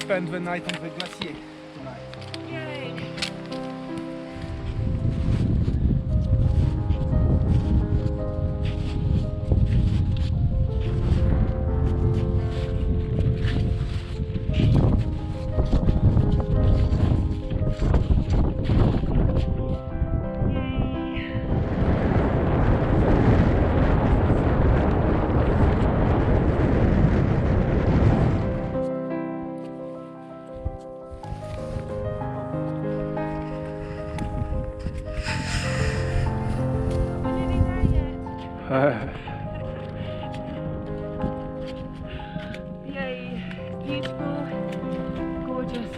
spend the night on the glacier tonight. Yay! Yay! Beautiful, gorgeous.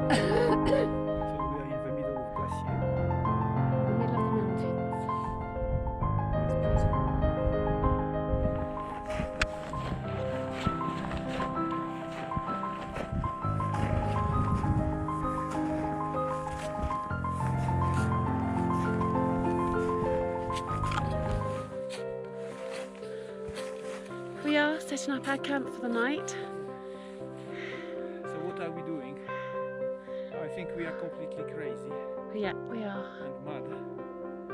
So we are in the middle of glacier. The middle of the mountains. It's beautiful. We are setting up our camp for the night. So what are we doing? I think we are completely crazy Yeah, we are. and mad.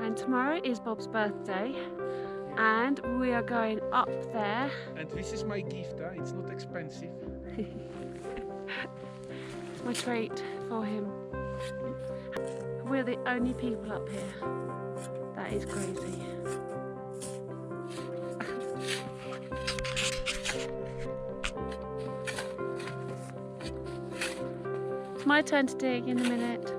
And tomorrow is Bob's birthday, and we are going up there. And this is my gift, it's not expensive. It's my treat for him. We're the only people up here. That is crazy. It's my turn to dig in a minute.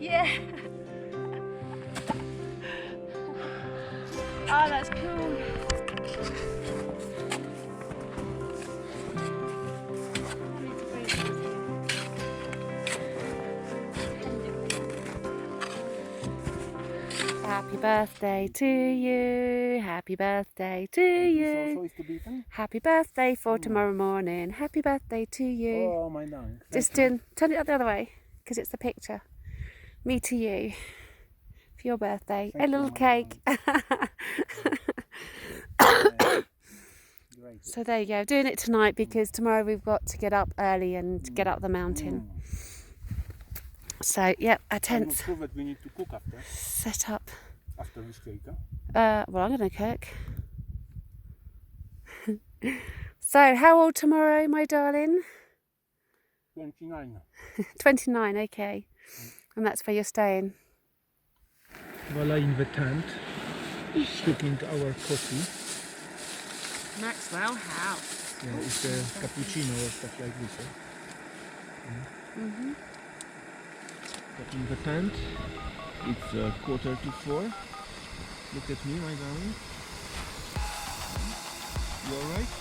Yeah. Oh, that's cool. Happy birthday to you. Happy birthday to you. Also is to be eaten? Happy birthday for tomorrow morning. Happy birthday to you. Oh, my darling. Just turn it the other way because it's the picture. Me to you for your birthday. Thank A little you, my cake. Great. So there you go. Doing it tonight because tomorrow we've got to get up early and get up the mountain. So yep, our I'm not tent's sure that we need to cook after set up. this cake. Well, I'm going to cook. So how old tomorrow, my darling? 29. 29, okay. And that's where you're staying. Voila, in the tent, cooking our coffee. Maxwell House. Yeah, it's a cappuccino or stuff like this. Mm-hmm. But in the tent, it's 3:45. Look at me, my darling. You alright?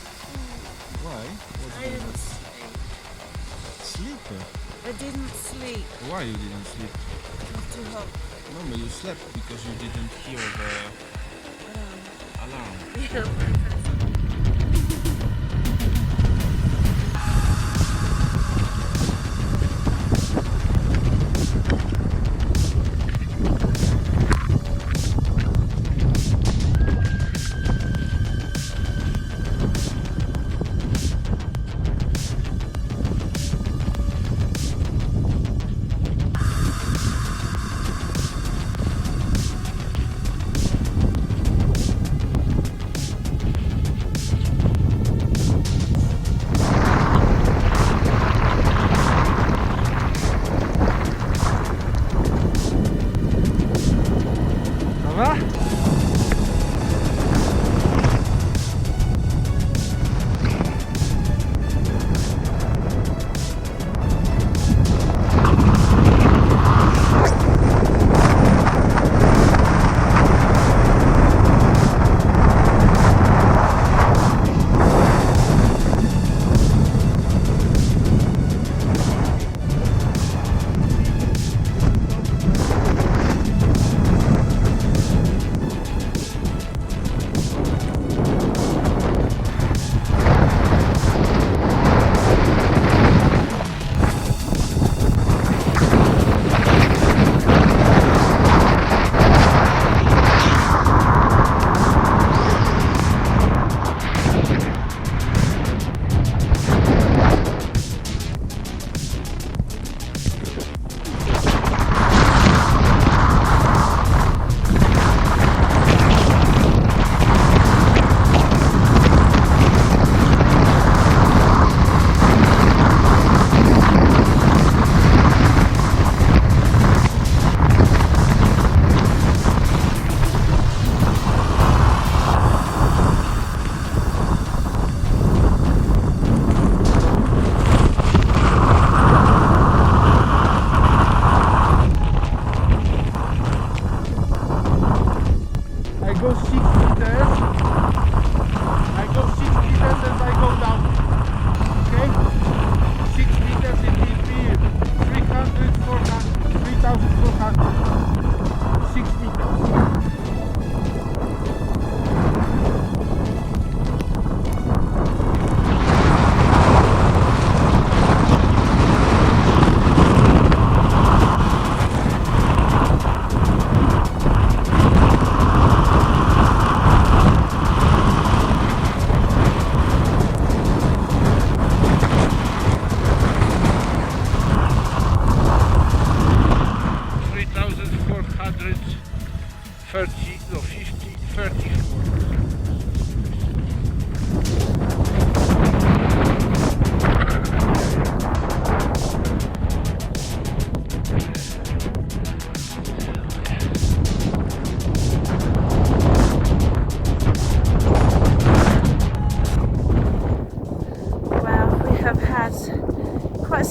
Why? What's I going didn't on? sleep. Sleep? I didn't sleep. Why you didn't sleep? It was too hot. No, but you slept because you didn't hear the alarm. Yeah.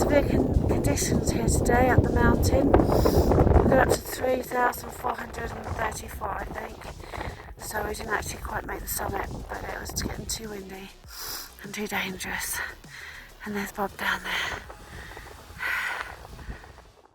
severe conditions here today up the mountain. We got up to 3,434 I think. So we didn't actually quite make the summit, but it was getting too windy and too dangerous. And there's Bob down there.